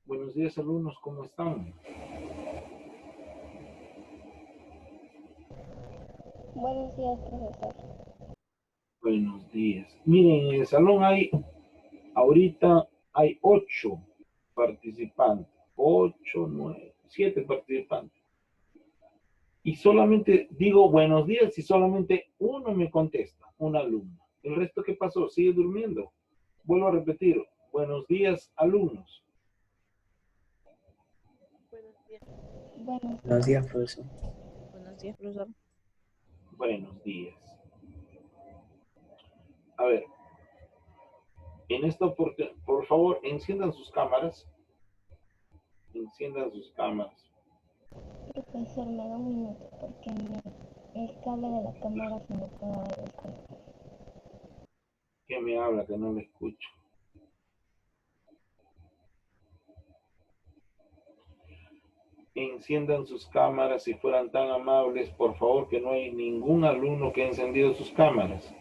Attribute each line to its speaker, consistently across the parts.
Speaker 1: Buenos días, alumnos, ¿cómo están?
Speaker 2: Buenos días, profesor.
Speaker 1: Buenos días. Miren, en el salón ahorita hay 8 participantes. 8, 9, 7 participantes. Y solamente digo buenos días y solamente uno me contesta, un alumno. ¿El resto qué pasó? ¿Sigue durmiendo? Vuelvo a repetir, buenos días, alumnos.
Speaker 3: Buenos días.
Speaker 2: Buenos
Speaker 4: Buenos
Speaker 2: días.
Speaker 4: días, profesor.
Speaker 3: Buenos días, profesor.
Speaker 1: Buenos días. A ver, en esta oportunidad, por favor, enciendan sus cámaras. Enciendan sus cámaras.
Speaker 2: Profesor, me da un minuto porque el cable de la cámara se me acaba de desconectar.
Speaker 1: ¿Qué me habla que no me escucho? Enciendan sus cámaras si fueran tan amables, por favor, que no hay ningún alumno que ha encendido sus cámaras.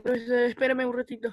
Speaker 3: Profesor, espérame un ratito.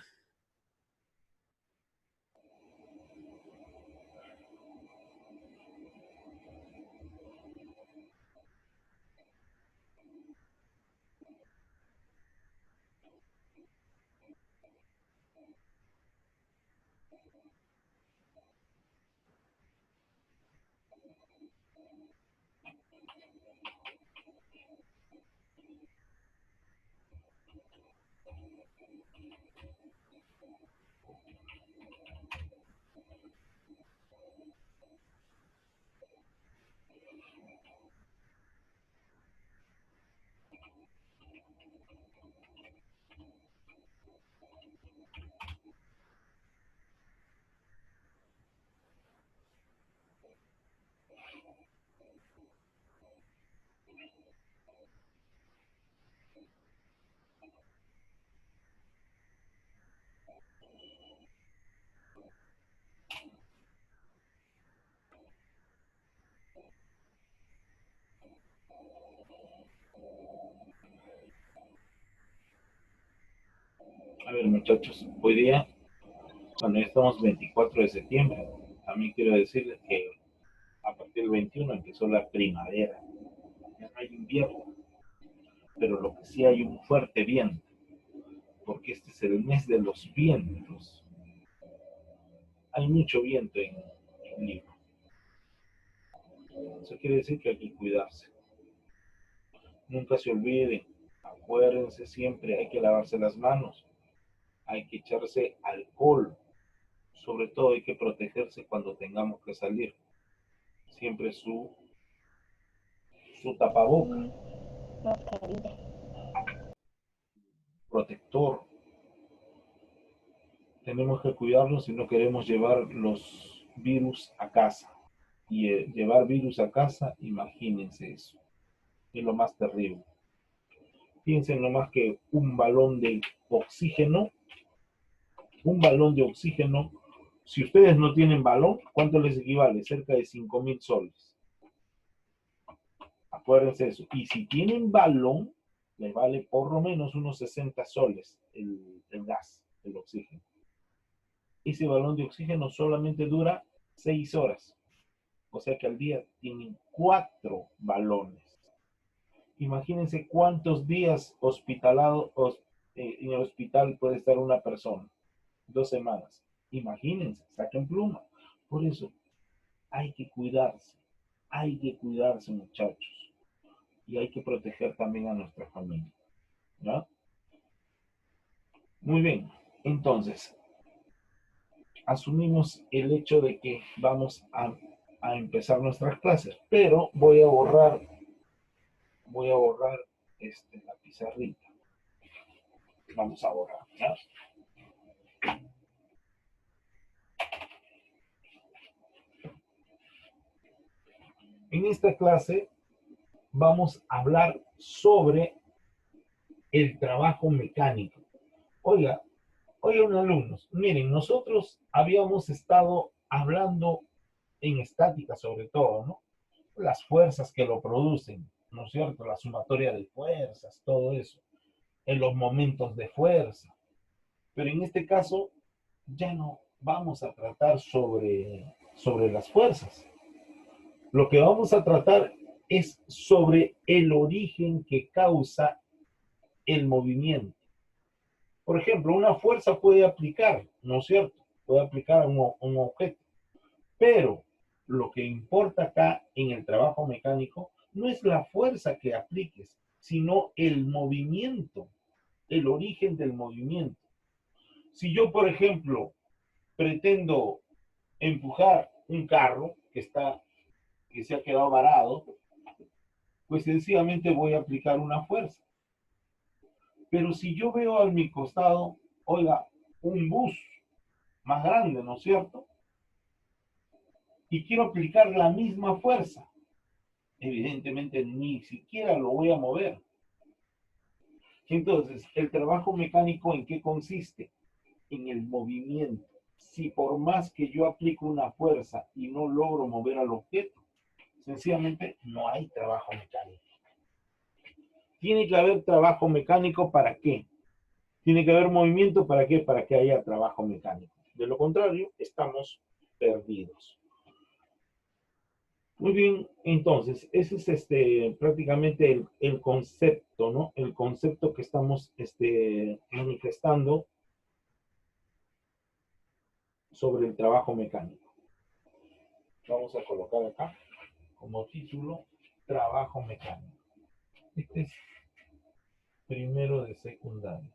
Speaker 1: A ver, muchachos, hoy día, cuando ya estamos 24 de septiembre, también quiero decirles que a partir del 21 empezó la primavera. Ya no hay invierno, pero lo que sí hay un fuerte viento, porque este es el mes de los vientos. Hay mucho viento en Lima. Eso quiere decir que hay que cuidarse. Nunca se olviden, acuérdense siempre, hay que lavarse las manos, hay que echarse alcohol, sobre todo hay que protegerse cuando tengamos que salir. Siempre su tapaboca,
Speaker 2: Mascarilla.
Speaker 1: protector. Tenemos que cuidarnos si no queremos llevar los virus a casa. Y llevar virus a casa, imagínense eso. Es lo más terrible. Piensen nomás que un balón de oxígeno, si ustedes no tienen balón, ¿cuánto les equivale? Cerca de 5.000 soles. Acuérdense de eso. Y si tienen balón, les vale por lo menos unos 60 soles el gas, el oxígeno. Ese balón de oxígeno solamente dura 6 horas. O sea que al día tienen 4 balones. Imagínense cuántos días en el hospital puede estar una persona. 2 semanas. Imagínense, saquen pluma. Por eso hay que cuidarse muchachos. Y hay que proteger también a nuestra familia. ¿Ya? Muy bien, entonces, asumimos el hecho de que vamos a empezar nuestras clases, pero voy a borrar la pizarrita. Vamos a borrar, ¿ya? En esta clase vamos a hablar sobre el trabajo mecánico. Oigan, alumnos, miren, nosotros habíamos estado hablando en estática sobre todo, ¿no? Las fuerzas que lo producen, ¿no es cierto? La sumatoria de fuerzas, todo eso. en los momentos de fuerza. Pero en este caso ya no vamos a tratar sobre las fuerzas. Lo que vamos a tratar es sobre el origen que causa el movimiento. Por ejemplo, una fuerza puede aplicar, ¿no es cierto? Puede aplicar a un objeto. Pero lo que importa acá en el trabajo mecánico no es la fuerza que apliques, sino el movimiento, el origen del movimiento. Si yo, por ejemplo, pretendo empujar un carro que se ha quedado varado, pues sencillamente voy a aplicar una fuerza. Pero si yo veo a mi costado, oiga, un bus más grande, ¿no es cierto? Y quiero aplicar la misma fuerza, evidentemente ni siquiera lo voy a mover. Entonces, ¿el trabajo mecánico en qué consiste? En el movimiento. Si por más que yo aplico una fuerza y no logro mover al objeto, sencillamente no hay trabajo mecánico. Tiene que haber trabajo mecánico, ¿para qué? Tiene que haber movimiento, ¿para qué? Para que haya trabajo mecánico. De lo contrario, estamos perdidos. Muy bien, entonces, ese es prácticamente el concepto, ¿no? El concepto que estamos manifestando sobre el trabajo mecánico. Vamos a colocar acá como título, trabajo mecánico. Este es primero de secundaria.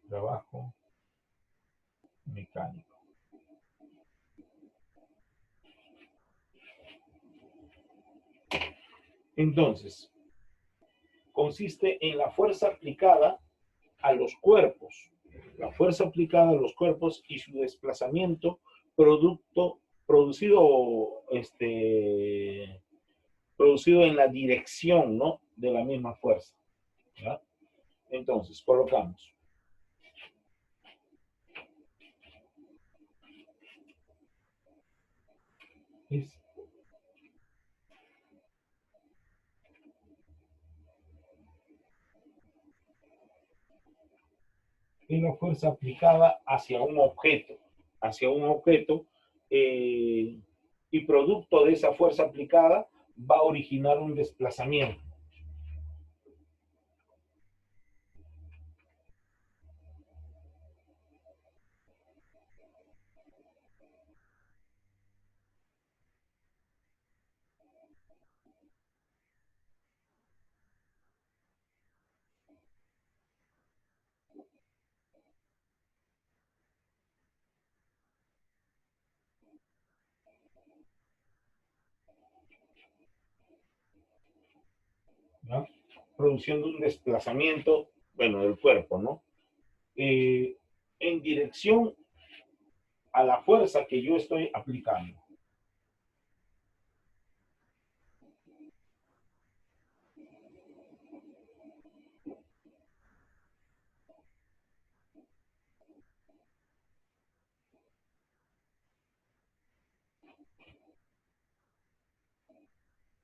Speaker 1: Trabajo mecánico. Entonces, consiste en la fuerza aplicada a los cuerpos. La fuerza aplicada a los cuerpos y su desplazamiento producido en la dirección, ¿no? De la misma fuerza. ¿Ya? Entonces, colocamos. Es la fuerza aplicada hacia un objeto, y producto de esa fuerza aplicada va a originar un desplazamiento. ¿No? Produciendo un desplazamiento, bueno, del cuerpo, ¿no? En dirección a la fuerza que yo estoy aplicando.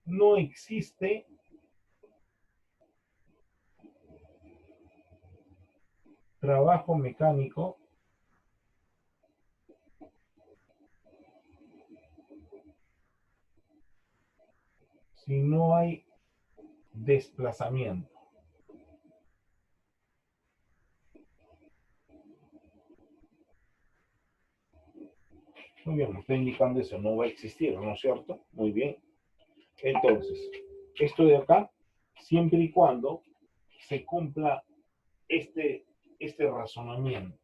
Speaker 1: No existe trabajo mecánico si no hay desplazamiento. Muy bien, me está indicando eso, no va a existir, ¿no es cierto? Muy bien. Entonces, esto de acá, siempre y cuando se cumpla este razonamiento.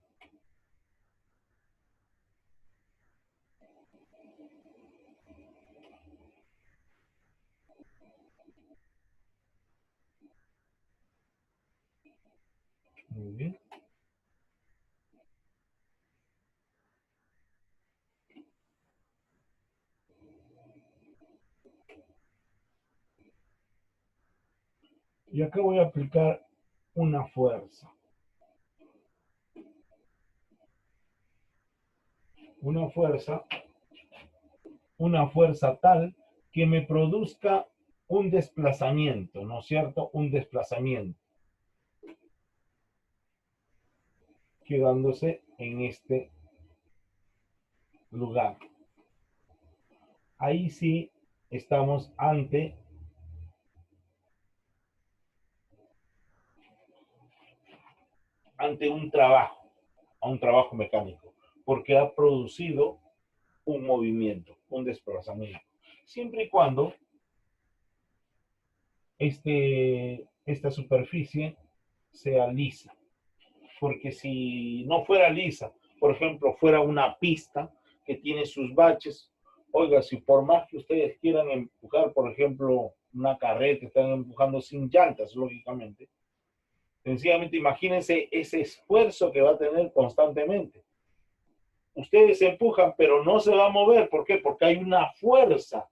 Speaker 1: Muy bien. Y acá voy a aplicar una fuerza. Una fuerza tal que me produzca un desplazamiento, ¿no es cierto? Un desplazamiento, quedándose en este lugar. Ahí sí estamos ante un trabajo mecánico, porque ha producido un movimiento, un desplazamiento. Siempre y cuando esta superficie sea lisa, porque si no fuera lisa, por ejemplo, fuera una pista que tiene sus baches, oiga, si por más que ustedes quieran empujar, por ejemplo, una carreta, están empujando sin llantas, lógicamente, sencillamente imagínense ese esfuerzo que va a tener constantemente. Ustedes empujan, pero no se va a mover. ¿Por qué? Porque hay una fuerza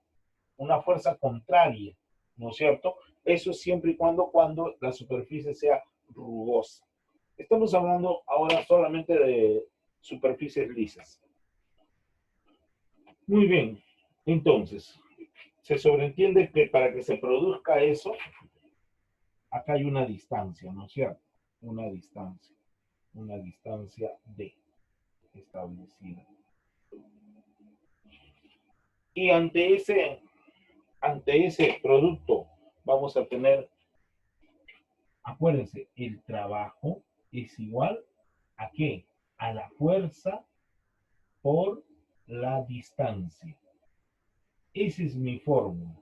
Speaker 1: contraria, ¿no es cierto? Eso es siempre y cuando la superficie sea rugosa. Estamos hablando ahora solamente de superficies lisas. Muy bien, entonces, se sobreentiende que para que se produzca eso, acá hay una distancia, ¿no es cierto? Una distancia D establecida. Y ante ese producto vamos a tener, acuérdense, el trabajo es igual ¿a qué? A la fuerza por la distancia. Esa es mi fórmula.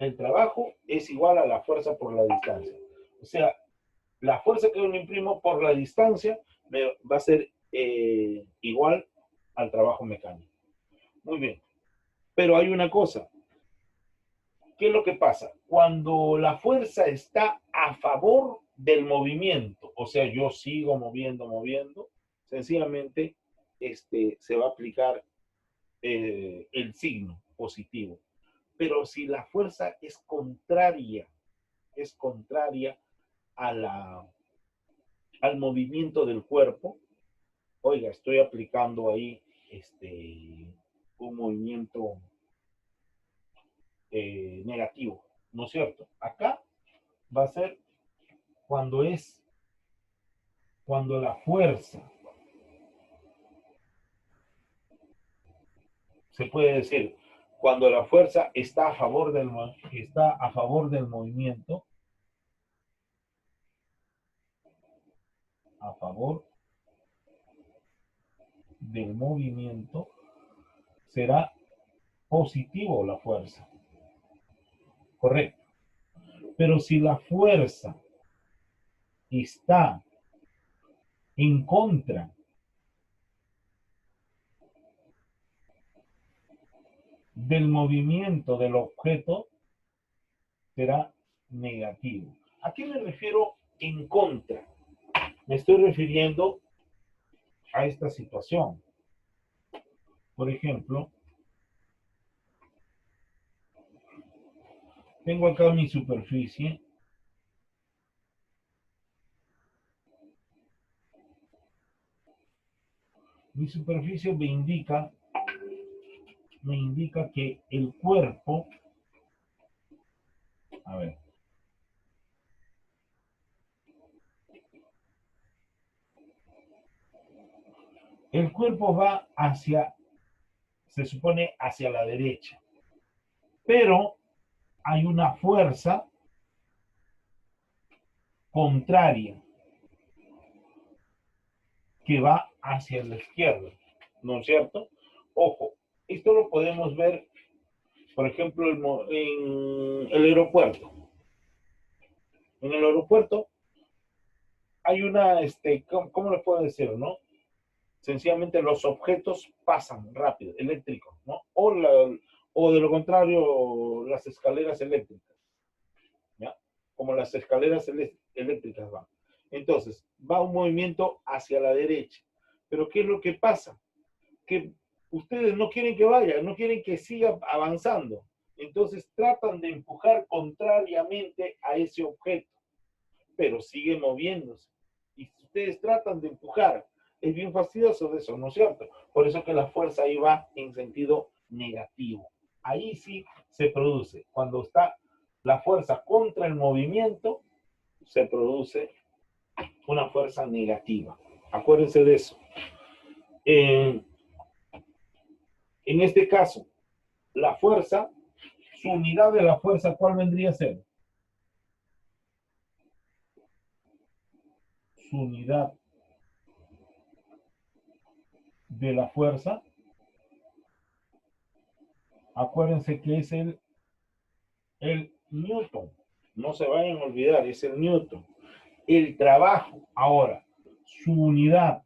Speaker 1: El trabajo es igual a la fuerza por la distancia. O sea, la fuerza que yo le imprimo por la distancia va a ser igual al trabajo mecánico. Muy bien. Pero hay una cosa. ¿Qué es lo que pasa? Cuando la fuerza está a favor del movimiento, o sea, yo sigo moviendo, sencillamente se va a aplicar el signo positivo. Pero si la fuerza es contraria al movimiento del cuerpo, oiga, estoy aplicando ahí un movimiento negativo, ¿no es cierto? Acá va a ser cuando la fuerza, se puede decir, cuando la fuerza está a favor del movimiento, será positivo la fuerza. Correcto. Pero si la fuerza está en contra del movimiento del objeto, será negativo. ¿A qué me refiero en contra? Me estoy refiriendo a esta situación. Por ejemplo, tengo acá mi superficie. Mi superficie me indica que el cuerpo, a ver, el cuerpo va se supone hacia la derecha, pero hay una fuerza contraria que va hacia la izquierda, ¿no es cierto? Ojo, esto lo podemos ver, por ejemplo, en el aeropuerto. En el aeropuerto hay una, ¿cómo le puedo decir, no? Sencillamente los objetos pasan rápido, eléctricos, ¿no? O de lo contrario, las escaleras eléctricas, ¿ya? Como las escaleras eléctricas van. Entonces, va un movimiento hacia la derecha. Pero ¿qué es lo que pasa? Que ustedes no quieren que vaya, no quieren que siga avanzando. Entonces tratan de empujar contrariamente a ese objeto, pero sigue moviéndose. Y si ustedes tratan de empujar, es bien fastidioso de eso, ¿no es cierto? Por eso que la fuerza ahí va en sentido negativo. ahí sí se produce. Cuando está la fuerza contra el movimiento, se produce una fuerza negativa. Acuérdense de eso. En este caso, la fuerza, su unidad de la fuerza, ¿cuál vendría a ser? Su unidad de la fuerza, acuérdense que es el Newton. No se vayan a olvidar, es el Newton. El trabajo, ahora, su unidad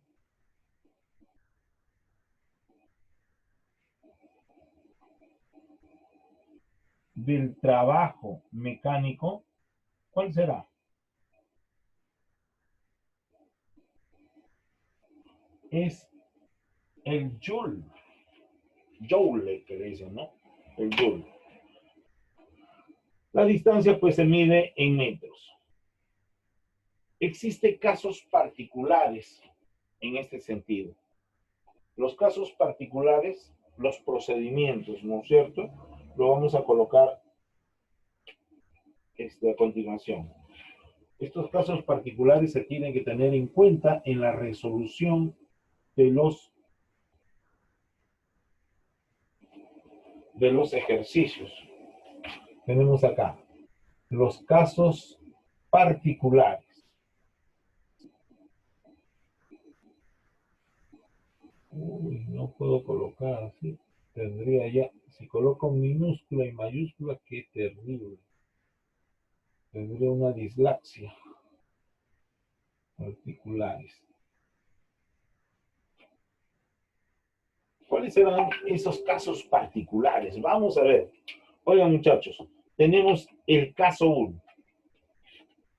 Speaker 1: del trabajo mecánico, ¿cuál será? Es el Joule. Joule, que le dicen, ¿no? El Joule. La distancia, pues, se mide en metros. Existen casos particulares en este sentido. Los casos particulares, los procedimientos, ¿no es cierto? Lo vamos a colocar a continuación. Estos casos particulares se tienen que tener en cuenta en la resolución de los ejercicios. Tenemos acá los casos particulares. Uy, no puedo colocar así. Tendría ya, si coloco minúscula y mayúscula, qué terrible. Tendría una dislaxia. Particulares. ¿Cuáles serán esos casos particulares? Vamos a ver. Oigan, muchachos, tenemos el caso 1.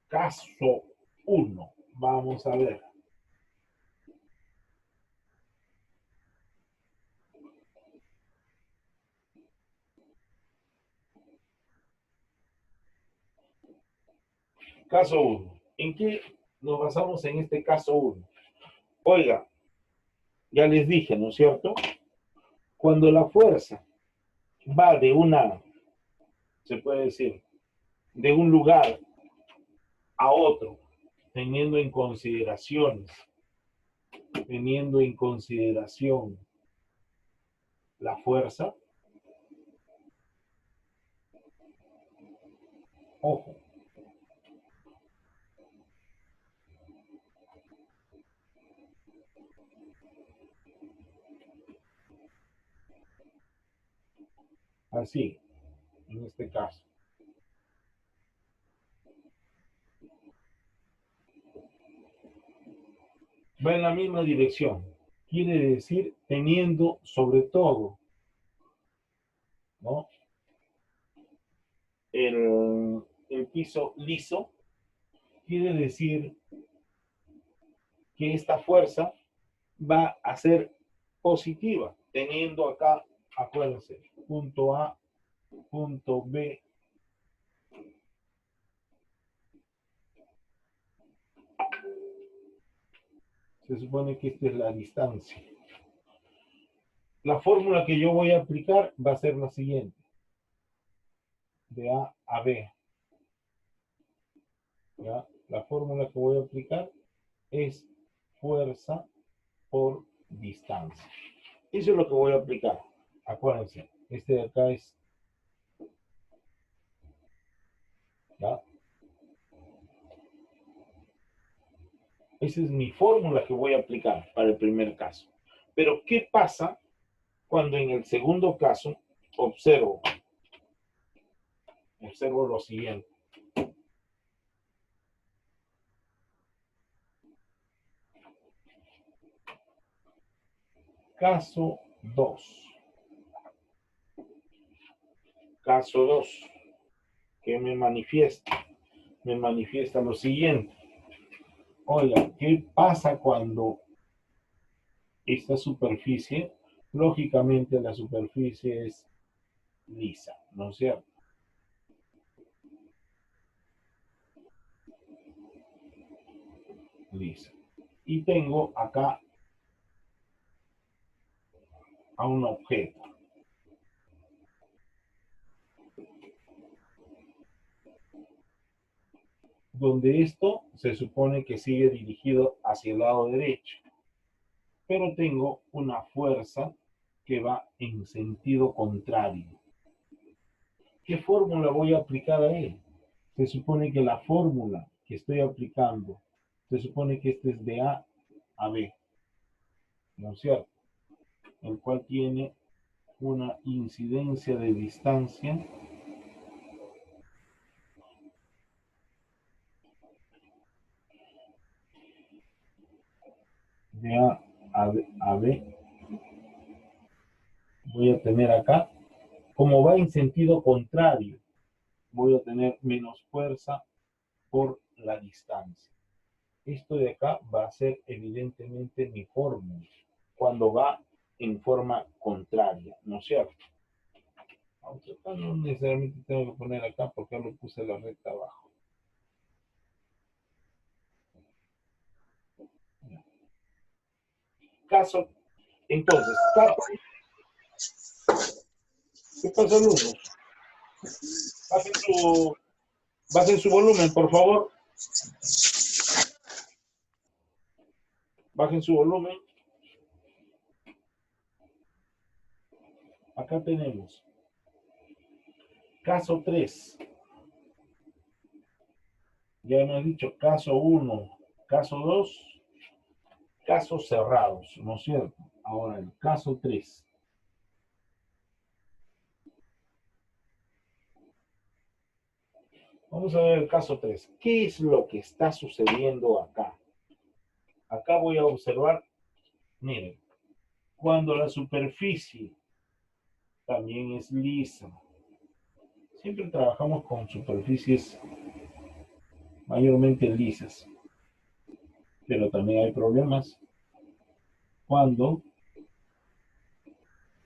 Speaker 1: Caso 1. Vamos a ver. Caso 1. ¿En qué nos basamos en este caso 1? Oiga, ya les dije, ¿no es cierto? Cuando la fuerza va de se puede decir, de un lugar a otro, teniendo en consideración la fuerza, ojo, así, en este caso. Va en la misma dirección. Quiere decir teniendo sobre todo, ¿no?, el piso liso. Quiere decir que esta fuerza va a ser positiva, teniendo acá, acuérdense, punto A, punto B. Se supone que esta es la distancia. La fórmula que yo voy a aplicar va a ser la siguiente. De A a B. ¿Ya? La fórmula que voy a aplicar es fuerza por distancia. Eso es lo que voy a aplicar. Acuérdense, este de acá es, ¿ya? Esa es mi fórmula que voy a aplicar para el primer caso. Pero, ¿qué pasa cuando en el segundo caso observo lo siguiente? Caso 2. Caso 2. ¿Qué me manifiesta? Me manifiesta lo siguiente. Oiga, ¿qué pasa cuando esta superficie, lógicamente la superficie es lisa, ¿no es cierto? Lisa. Y tengo acá a un objeto. donde esto se supone que sigue dirigido hacia el lado derecho. Pero tengo una fuerza que va en sentido contrario. ¿Qué fórmula voy a aplicar a él? Se supone que la fórmula que estoy aplicando, se supone que este es de A a B, ¿no es cierto? El cual tiene una incidencia de distancia de A B. Voy a tener acá, como va en sentido contrario, voy a tener menos fuerza por la distancia. Esto de acá va a ser evidentemente mi fórmula, cuando va en forma contraria, ¿no es cierto? Aunque acá no necesariamente tengo que poner acá porque ya lo puse la recta abajo. Caso, entonces, ¿qué pasa, alumnos? Bajen su volumen, por favor. Bajen su volumen. Acá tenemos caso 3. Ya hemos dicho caso 1, caso 2, casos cerrados, ¿no es cierto? Ahora el caso 3. Vamos a ver el caso 3. ¿Qué es lo que está sucediendo acá? Acá voy a observar, miren, cuando la superficie también es lisa. Siempre trabajamos con superficies mayormente lisas, pero también hay problemas cuando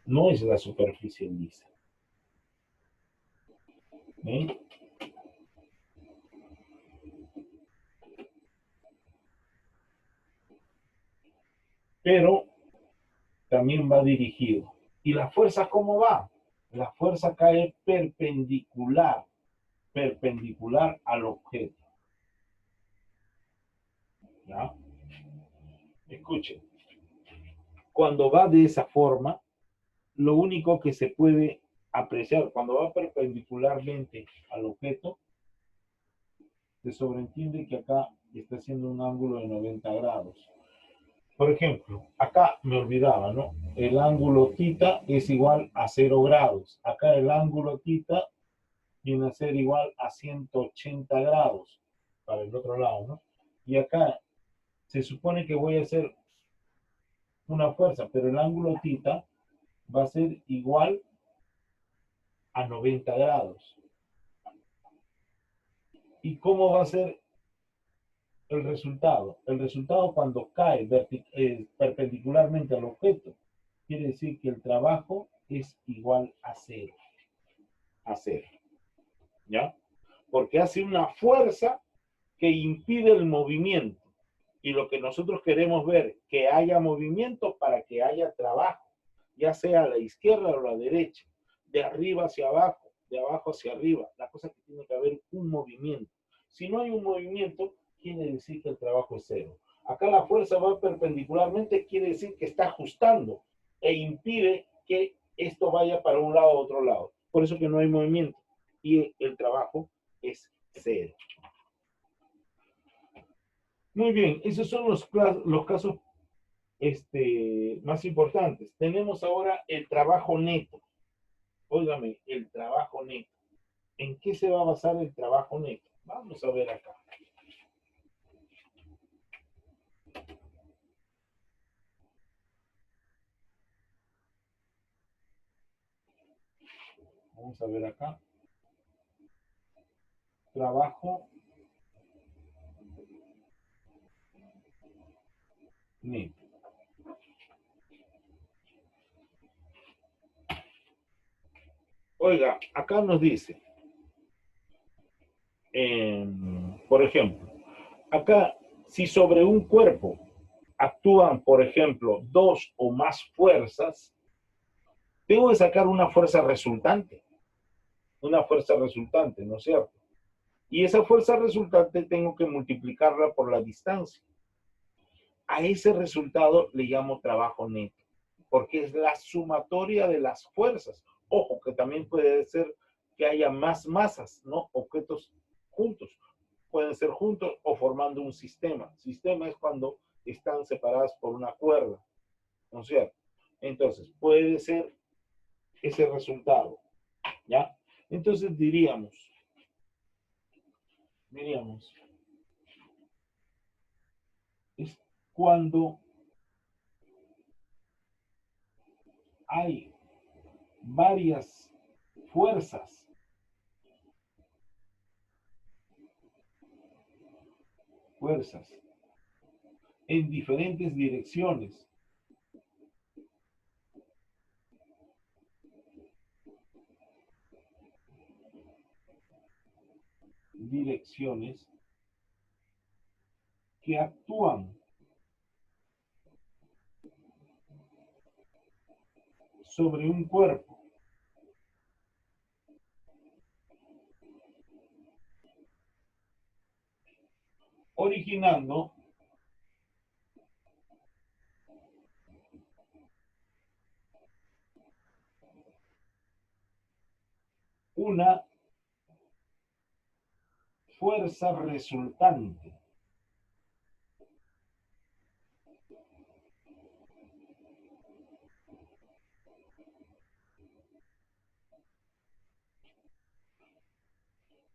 Speaker 1: no es la superficie lisa. ¿Ven? Pero también va dirigido. ¿Y la fuerza cómo va? La fuerza cae perpendicular al objeto. ¿Ya? Escuchen. Cuando va de esa forma, lo único que se puede apreciar, cuando va perpendicularmente al objeto, se sobreentiende que acá está haciendo un ángulo de 90 grados. Por ejemplo, acá me olvidaba, ¿no? El ángulo θ es igual a 0 grados. Acá el ángulo θ viene a ser igual a 180 grados para el otro lado, ¿no? Y acá se supone que voy a hacer una fuerza, pero el ángulo θ va a ser igual a 90 grados. ¿Y cómo va a ser el resultado? El resultado cuando cae perpendicularmente al objeto, quiere decir que el trabajo es igual a 0. A 0. ¿Ya? Porque hace una fuerza que impide el movimiento. Y lo que nosotros queremos ver, que haya movimiento para que haya trabajo, ya sea a la izquierda o a la derecha, de arriba hacia abajo, de abajo hacia arriba. La cosa es que tiene que haber un movimiento. Si no hay un movimiento, quiere decir que el trabajo es 0. Acá la fuerza va perpendicularmente, quiere decir que está ajustando e impide que esto vaya para un lado o otro lado. Por eso que no hay movimiento. Y el trabajo es 0. Muy bien, esos son los casos más importantes. Tenemos ahora el trabajo neto. Óigame, el trabajo neto. ¿En qué se va a basar el trabajo neto? Vamos a ver acá. Vamos a ver acá. Trabajo neto. Oiga, acá nos dice, por ejemplo, acá si sobre un cuerpo actúan, por ejemplo, 2 o más fuerzas, tengo que sacar una fuerza resultante, ¿no es cierto? Y esa fuerza resultante tengo que multiplicarla por la distancia. A ese resultado le llamo trabajo neto, porque es la sumatoria de las fuerzas. Ojo, que también puede ser que haya más masas, ¿no? Objetos juntos. Pueden ser juntos o formando un sistema. Sistema es cuando están separadas por una cuerda, ¿no es cierto? Entonces, puede ser ese resultado, ¿ya? Entonces diríamos, es cuando hay varias fuerzas en diferentes direcciones que actúan sobre un cuerpo originando una fuerza resultante.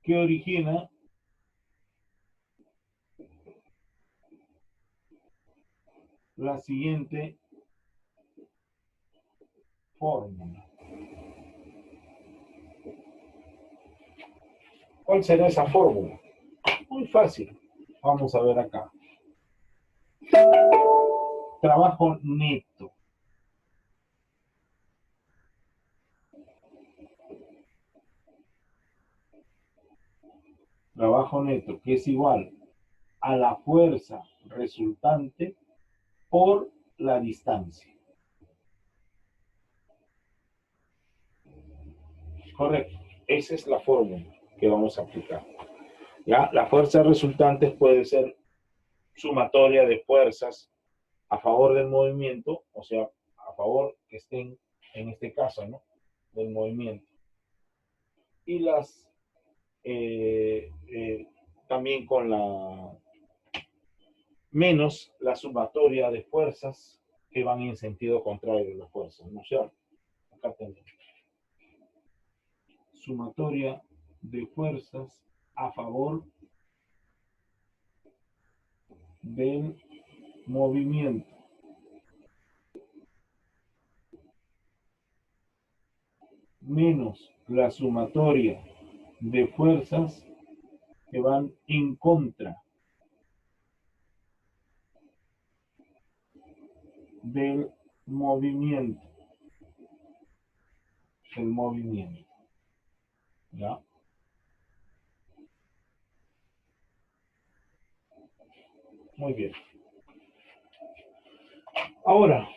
Speaker 1: Que origina la siguiente fórmula. ¿Cuál será esa fórmula? Muy fácil. Vamos a ver acá. Trabajo neto. Trabajo neto, que es igual a la fuerza resultante por la distancia. Correcto. Esa es la fórmula que vamos a aplicar. ¿Ya? La fuerza resultante puede ser sumatoria de fuerzas a favor del movimiento, o sea, a favor que estén, en este caso, ¿no? Del movimiento. Y las, también con la, menos la sumatoria de fuerzas que van en sentido contrario de la fuerza, ¿no es cierto? Acá tenemos sumatoria de fuerzas a favor del movimiento. Menos la sumatoria de fuerzas que van en contra del movimiento. ¿Ya? Muy bien. Ahora,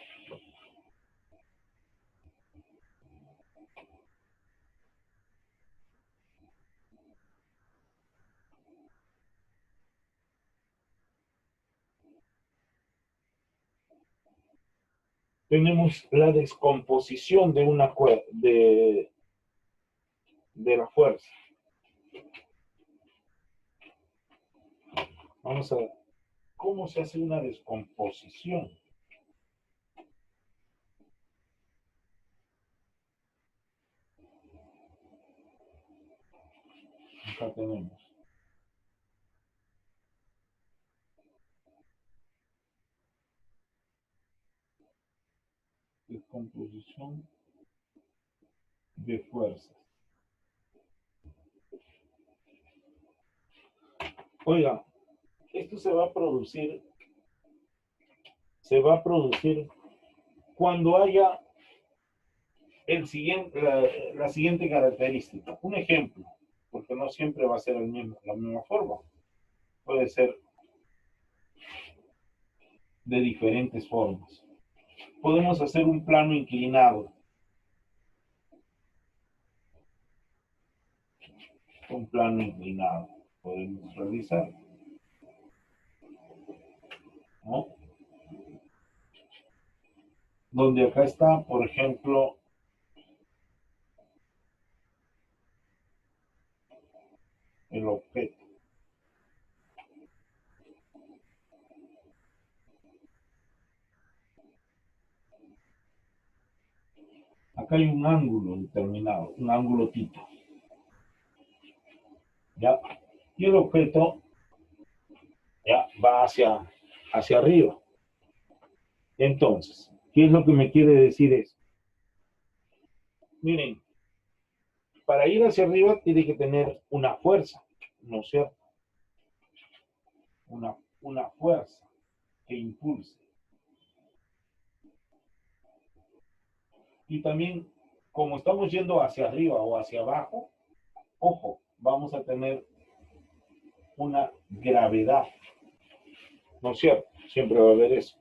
Speaker 1: tenemos la descomposición de una de la fuerza. Vamos a ver cómo se hace una descomposición. Acá tenemos. Descomposición de fuerzas. Oiga, esto se va a producir cuando haya la siguiente característica. Un ejemplo, porque no siempre va a ser la misma forma. Puede ser de diferentes formas. Podemos hacer un plano inclinado. Un plano inclinado. podemos realizar, ¿no? Donde acá está, por ejemplo, el objeto. Acá hay un ángulo determinado, un ángulo θ. ¿Ya? Y el objeto ya va hacia arriba. Entonces, ¿qué es lo que me quiere decir eso? Miren, para ir hacia arriba tiene que tener una fuerza, ¿no es cierto? Una fuerza que impulse. Y también, como estamos yendo hacia arriba o hacia abajo, ojo, vamos a tener una gravedad, ¿no es cierto? Siempre va a haber eso.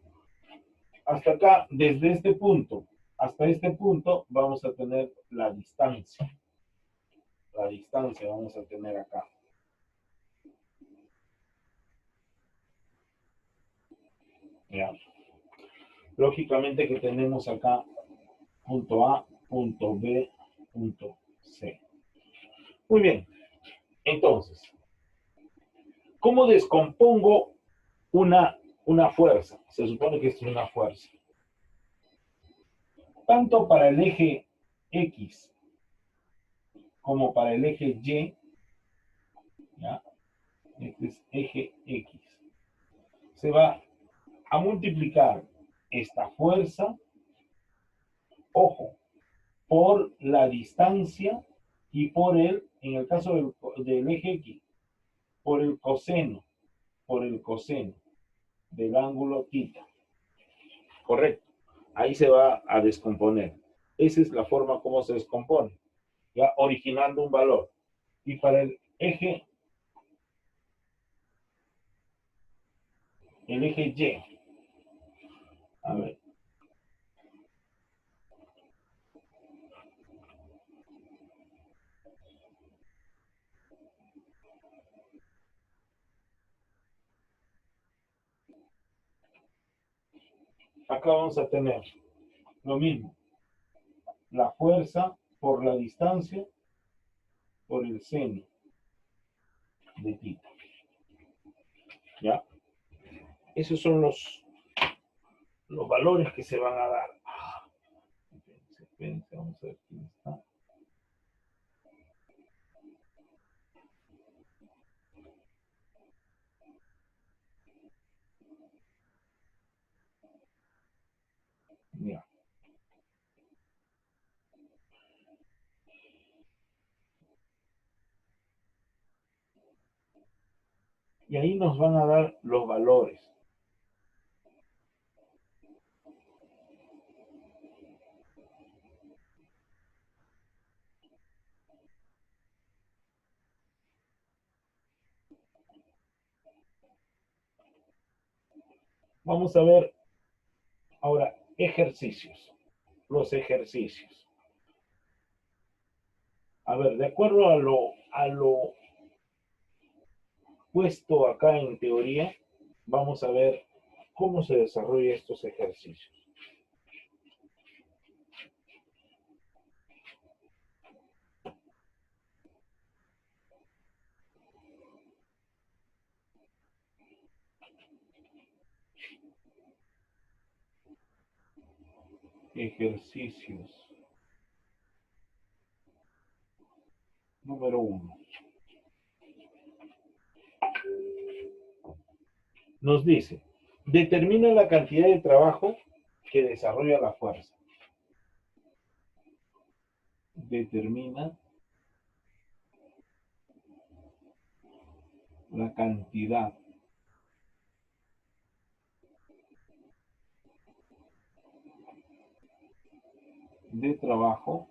Speaker 1: Hasta acá, desde este punto hasta este punto, vamos a tener la distancia. La distancia vamos a tener acá. ¿Ya? Lógicamente que tenemos acá punto A, punto B, punto C. Muy bien. Entonces, ¿cómo descompongo una fuerza? Se supone que esto es una fuerza. Tanto para el eje X como para el eje Y, ¿ya? Este es eje X. Se va a multiplicar esta fuerza, ojo, por la distancia y por en el caso del eje X, por el coseno del ángulo θ. Correcto. Ahí se va a descomponer. Esa es la forma como se descompone, ya originando un valor. Y para el eje Y, a ver, acá vamos a tener lo mismo, la fuerza por la distancia por el seno de θ. ¿Ya? Esos son los valores que se van a dar. Espérense, vamos a ver quién está. Ya. Y ahí nos van a dar los valores. Vamos a ver ahora ejercicios. Los ejercicios. A ver, de acuerdo a lo puesto acá en teoría, vamos a ver cómo se desarrollan estos ejercicios. Ejercicios. Número 1. Nos dice, determina la cantidad de trabajo que desarrolla la fuerza. Determina la cantidad de trabajo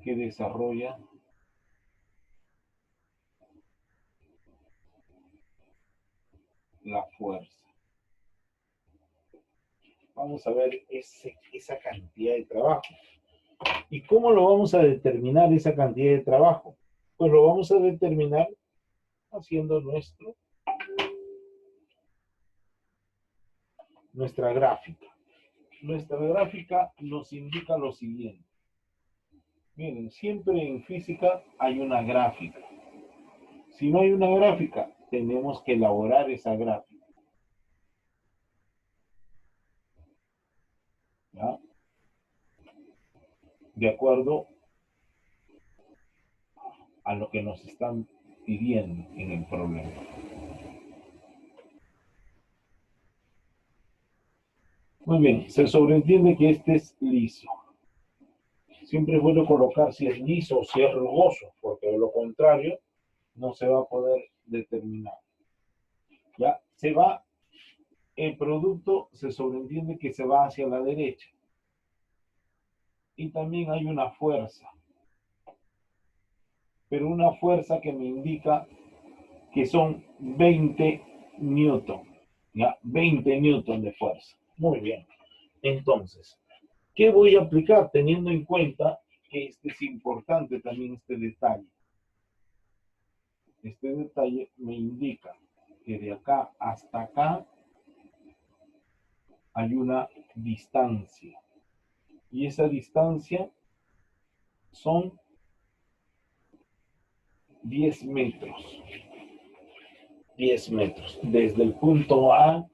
Speaker 1: que desarrolla la fuerza. Vamos a ver esa cantidad de trabajo. ¿Y cómo lo vamos a determinar esa cantidad de trabajo? Pues lo vamos a determinar haciendo nuestra gráfica. Nuestra gráfica nos indica lo siguiente. Miren, siempre en física hay una gráfica. Si no hay una gráfica, tenemos que elaborar esa gráfica. ¿Ya? De acuerdo a lo que nos están pidiendo en el problema. Muy bien, se sobreentiende que este es liso. Siempre es bueno colocar si es liso o si es rugoso, porque de lo contrario no se va a poder determinar. Ya se va, el producto se sobreentiende que se va hacia la derecha. Y también hay una fuerza, pero una fuerza que me indica que son 20 newton, ¿ya? 20 newton de fuerza. Muy bien. Entonces, ¿qué voy a aplicar teniendo en cuenta que este es importante también este detalle? Este detalle me indica que de acá hasta acá hay una distancia. Y esa distancia son 10 metros. 10 metros. Desde el punto A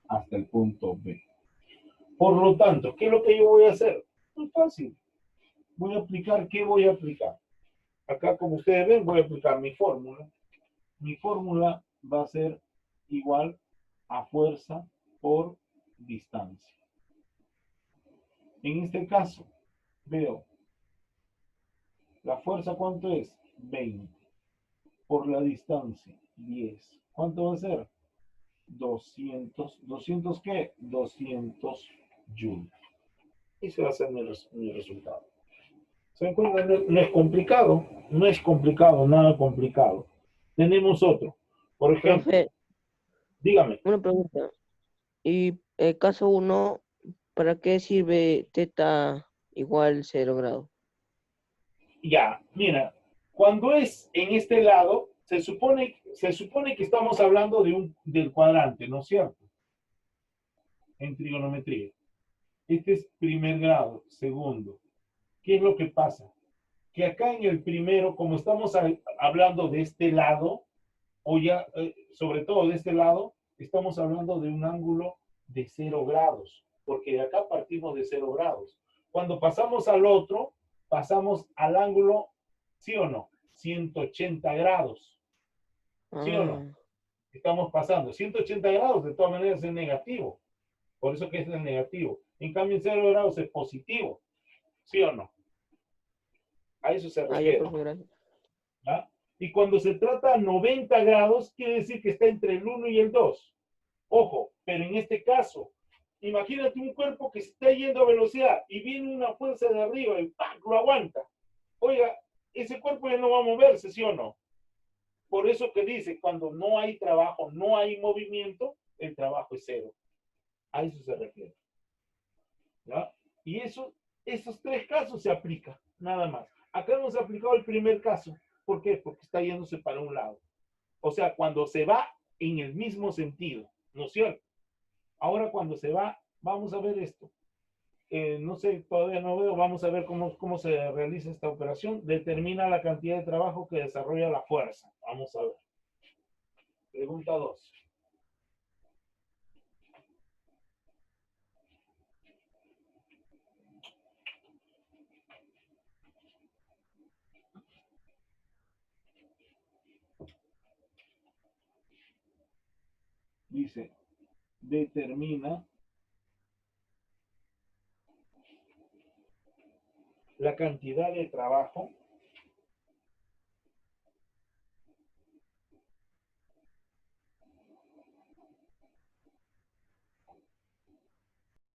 Speaker 1: hasta el punto B. Por lo tanto, ¿qué es lo que yo voy a hacer? Muy fácil. Voy a aplicar, ¿qué voy a aplicar? Acá, como ustedes ven, voy a aplicar mi fórmula. Mi fórmula va a ser igual a fuerza por distancia. En este caso, veo la fuerza, ¿cuánto es? 20. Por la distancia, 10. ¿Cuánto va a ser? 200. ¿200 qué? 200 joules. Ese va a ser mi resultado. ¿Se dan cuenta? No es complicado. No es complicado, nada complicado. Tenemos otro. Por ejemplo,
Speaker 3: Profe,
Speaker 1: dígame.
Speaker 3: una pregunta. Y el caso uno, ¿para qué sirve teta igual 0 grado?
Speaker 1: Ya, mira, cuando es en este lado, se supone que estamos hablando del cuadrante, ¿no es cierto? En trigonometría. Este es primer grado, segundo. ¿Qué es lo que pasa? Que acá en el primero, como estamos hablando de este lado, o ya, sobre todo de este lado, estamos hablando de un ángulo de 0 grados, porque de acá partimos de 0 grados. Cuando pasamos al otro, pasamos al ángulo, ¿sí o no? 180 grados, ¿sí o no?
Speaker 3: Ah,
Speaker 1: Estamos pasando 180 grados, de todas maneras es negativo, por eso que es el negativo. En cambio, en 0 grados es positivo, ¿sí o no? A eso se
Speaker 3: ya,
Speaker 1: refiere.
Speaker 3: profe, gracias.
Speaker 1: ¿Ya? Y cuando se trata a 90 grados, quiere decir que está entre el 1 y el 2. Ojo, pero en este caso, imagínate un cuerpo que se está yendo a velocidad y viene una fuerza de arriba y ¡pam! Lo aguanta. Oiga, ese cuerpo ya no va a moverse, ¿sí o no? Por eso que dice, cuando no hay trabajo, no hay movimiento, el trabajo es cero. A eso se refiere. ¿Ya? Y esos tres casos se aplican, nada más. Acá hemos aplicado el primer caso. ¿Por qué? Porque está yéndose para un lado. O sea, cuando se va en el mismo sentido, ¿no es cierto? Ahora cuando se va, vamos a ver esto. No sé, todavía no veo, vamos a ver cómo se realiza esta operación. Determina la cantidad de trabajo que desarrolla la fuerza. Vamos a ver. Pregunta 2. Dice, determina la cantidad de trabajo